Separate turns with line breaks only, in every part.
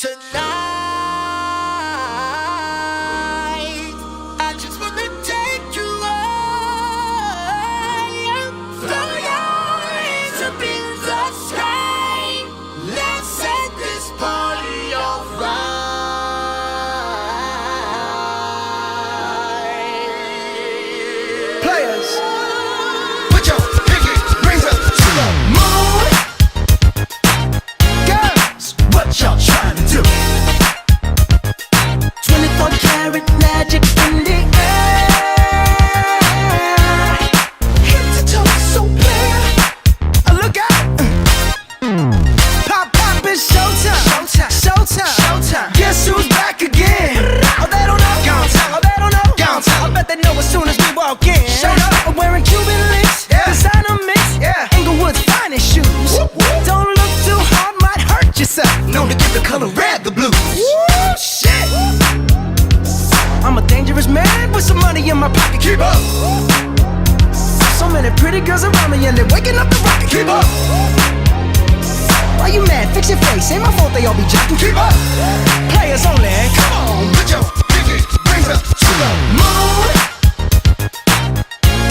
tonight. I just wanna take you higher. Throw your hands up in the sky. Let's set this party on fire.
Players, put your pinky rings up to the moon. Girls, what y'all trying to do?
24 karat magic in the air.
Head to toe, so clear. Look out! Pop, pop, it's showtime. Showtime, showtime, showtime. Guess who's back again? Oh, they don't know. Gone time. Oh, they don't know. Gone time. I bet they know as soon as we walk in. Showed up. I'm wearing Cuban links.
Yeah.
Designer mix.
Yeah.
Inglewood's finest shoes.
Whoop, whoop.
Don't look too hard, might hurt yourself.
Known to give the color red the blues.
Woo, shit. I'm a dangerous man with some money in my pocket.
Keep up.
So many pretty girls around me and they're waking up the rocket.
Keep up.
Why you mad? Fix your face. Ain't my fault they all be jocking.
Keep up.
Players only.
Come on, put your pinky rings up to the moon.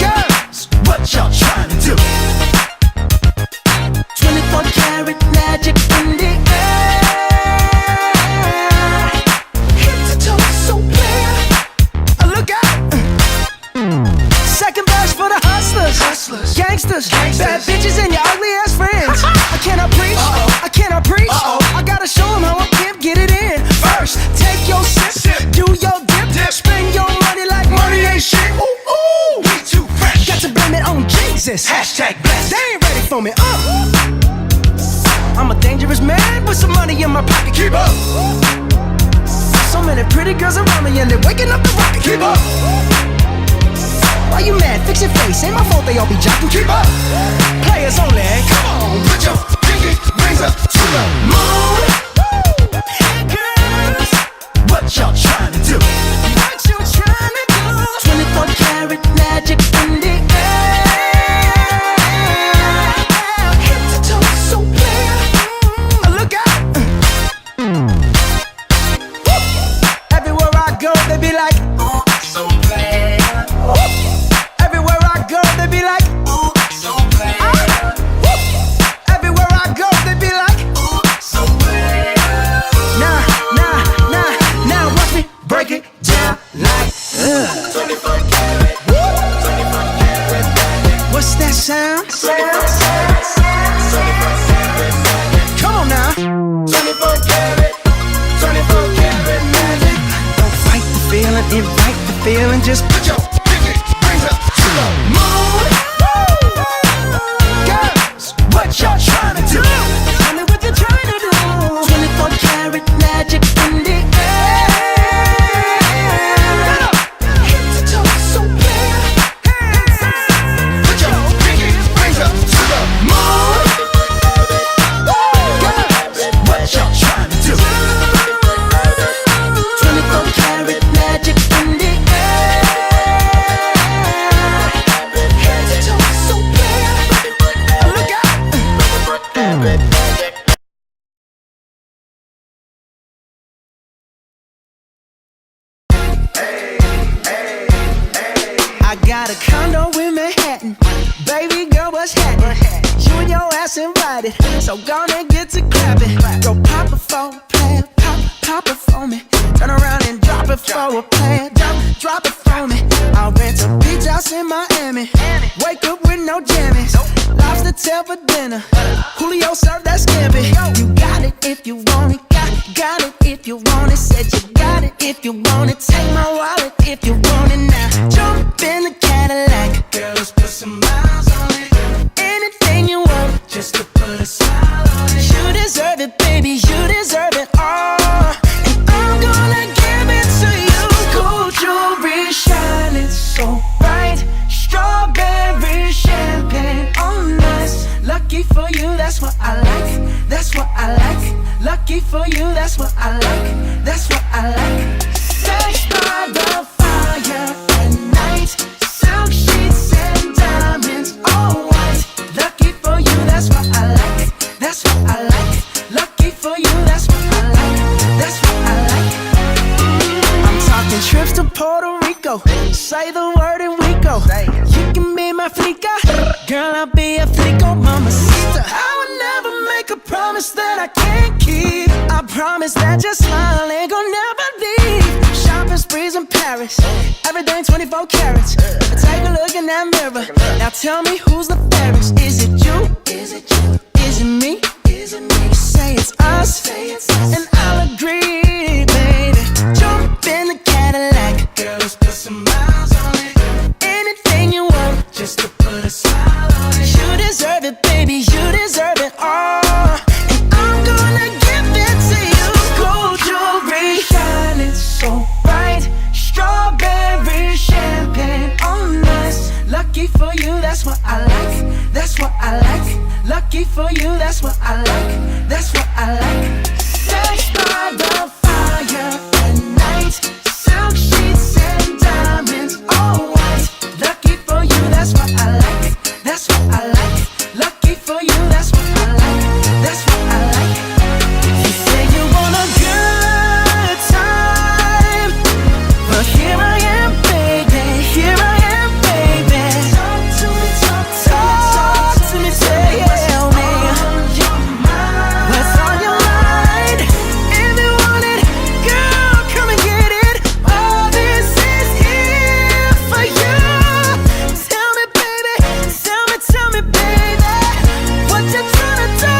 Girls,
What y'all trying to do?
24 karat magic in the air. Head to toe, so clear. Look out. Second verse for the hustlers.
Hustlers.
Gangsters.
Gangsters.
Bad bitches and your ugly ass friends. I cannot preach.
Uh-oh.
I cannot preach.
Uh-oh.
I gotta show them how a pimp get it in. First, take your sip.
Sip.
Do your dip.
Dip.
Spend your money like money ain't shit.
Ooh, ooh, we too fresh.
Got to blame it on Jesus.
Hashtag blessed.
They ain't ready for me. I'm a dangerous man with some money in my pocket.
Keep up.
So many pretty girls around me and they're waking up the rocket.
Keep up.
Why you mad? Fix your face. Ain't my fault they all be jocking.
Keep up.
Players only.
Come on, put your pinky rings up to the moon.
Girls,
What y'all trying to do?
what you trying to do? 24 karat magic in the air. Head to toe, so clear. Look out. Everywhere I go, they be like,
Ooh, so bad.
everywhere I go, they be like,
Ooh, so bad.
everywhere I go, they be like,
Ooh, so bad.
nah, watch me break it down like,
24 karat. 24 karat magic.
what's that sound?
24 karat magic.
Come on now.
24 karat. 24 karat magic.
Don't fight the feeling, invite the feeling, just
Put your pinky rings up to the moon.
girls,
What y'all trying to do?
tell me what you're trying to do. 24 karat magic in the air. Head to toe, so clear.
Put your pinky rings up to the moon.
Girls,
What y'all trying to do?
24 karat magic in the air. Head to toe, so clear. Look out. I got a condo in Manhattan. Baby girl, what's happening? You and your ass invited, so gonna get to clapping. Go pop it for a player, pop it for me. Turn around and drop it for a player, drop it for me. I'll rent a beach house in Miami. Wake up with no jammies. Lobster tail for dinner. Julio served that scampi. You got it if you want it. Got it if you want it. Said you got it if you want it. Take my wallet if you want it now. Jump in the Cadillac.
Girl, let's put some miles on it.
Anything you want,
Just to put a smile on it.
you deserve it, baby. You deserve it all. And I'm gonna give it to you. Gold jewelry shining so bright. Strawberry champagne on us. Lucky for you, that's what I like. That's what I like. Lucky for you, that's what I like. That's what I like. Sex by the fire at night. Silk sheets and diamonds, all white. Lucky for you, that's what I like. That's what I like. Lucky for you, that's what I like. go. Say the word and we go. You can be my flica, girl, I'll be a flico, mamacita. I would never make a promise that I can't keep. I promise that your smile ain't gon' never leave. Shopping sprees in Paris, everything 24 carats. Take a look in that mirror. Now tell me who's the fairest. Is it you? Is it you? Is it me? Is it me? Say it's us, and I'll agree, baby. Jump in the Cadillac, girl, let's put some miles on it. Anything you want, just to put a smile on it. You deserve it, baby, you deserve it all. And I'm gonna give it to you. Gold jewelry, shining so bright. Strawberry champagne on us. Lucky for you, that's what I like. That's what I like. Lucky for you, that's what I like. That's what I like. Sex by the fire at night. Silk sheets and diamonds, all white. Lucky for you, that's what I like. That's what I like. Lucky for you, that's what I like. That's what I like. You say you want a good time, but here I am, baby. Here I am, baby. Talk to me, talk to me, tell me what's on your mind. If you want it, girl, come and get it. All this is here for you. Tell me, baby, tell me, baby, what you tryna do?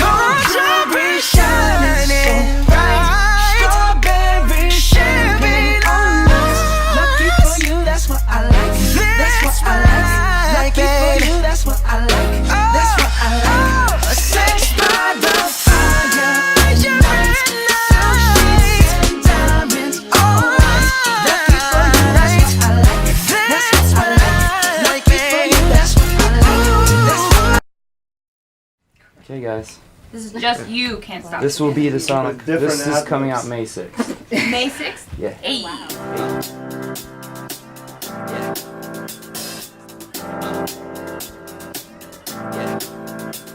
Gold jewelry shining bright. Strawberry champagne on us. Lucky for you, that's what I like. That's what I like. Lucky for you, that's what I like. That's what I like. Sex by the fire at night. Silk sheets and diamonds, all white. Lucky for you, that's what I like. That's what I like. Lucky for you, that's what I like. That's what I like.
Okay, guys.
This is just you can't stop.
This will be the Sonic.
Different
This is coming
outlets.
out May 6th.
May 6th?
Yeah.
Hey.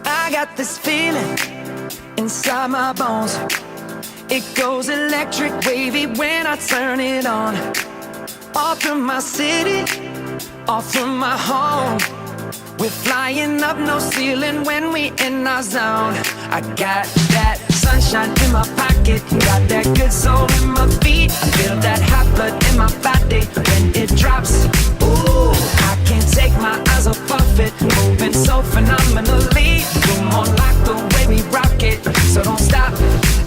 I got this feeling inside my bones. It goes electric wavy when I turn it on. Off from my city, off from my home. We're flying up, no ceiling when we in our zone. I got that sunshine in my pocket, got that good soul in my feet. I feel that hot blood in my body when it drops. Ooh, I can't take my eyes off of it, moving so phenomenally. You're more like the way we rock it, so don't stop.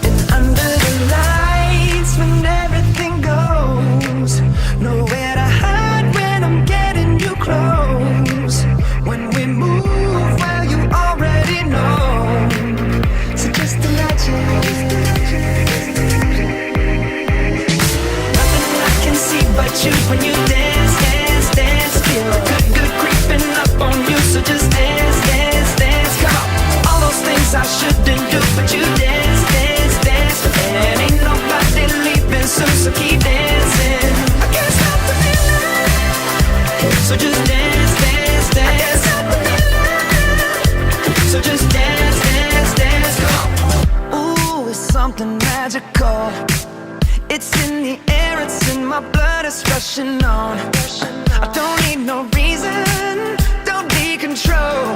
And under the lights, when everything goes, nowhere to hide when I'm getting you close. When we move, well, you already know. So just imagine. Nothing I can see but you when you dance, dance, dance. Feel a good, good creeping up on you. So just dance, dance, dance. Come on. All those things I shouldn't do, but you dance, dance, dance. And ain't nobody leaving soon, so keep dancing. I can't stop the feeling. So just dance, dance, dance. So just dance, dance, dance, come on. Ooh, it's something magical. It's in the air, it's in my blood, it's rushing on. I don't need no reason, don't be control.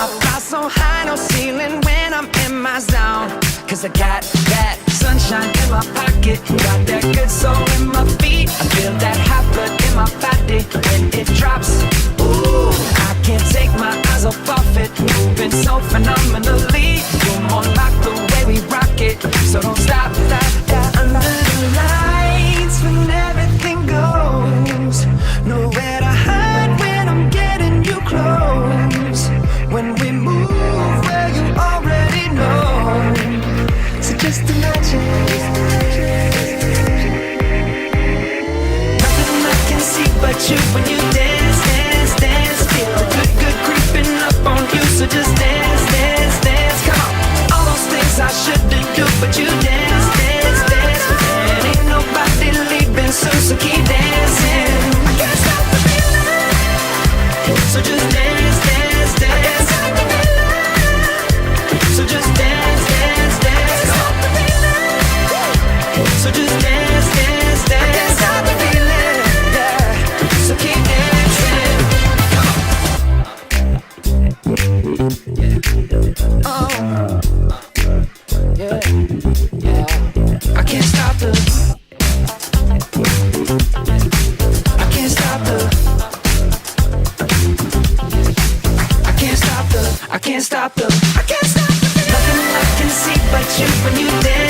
I fly so high, no ceiling when I'm in my zone. Cause I got that sunshine in my pocket, got that good soul in my feet. I feel that hot blood in my body when it drops. Ooh, I can't take my eyes off of it, moving so phenomenally. You're more like the way we rock it, so don't stop. Under the lights, when everything goes, nowhere to hide when I'm getting you close. When we move, well, you already know. So just imagine. Nothing I can see but you when you dance, dance, dance. Feel a good, good creeping up on you. So just dance, dance, dance. Come on. All those things I shouldn't do, but you dance, dance, dance. And ain't nobody leaving soon, so keep dancing. I can't stop the feeling. So just dance, dance, dance. So just dance, dance, dance. Stop the feeling. So just dance, dance, dance. I can't stop the feeling. I can't stop the, I can't stop the, nothing I can see but you when you dance.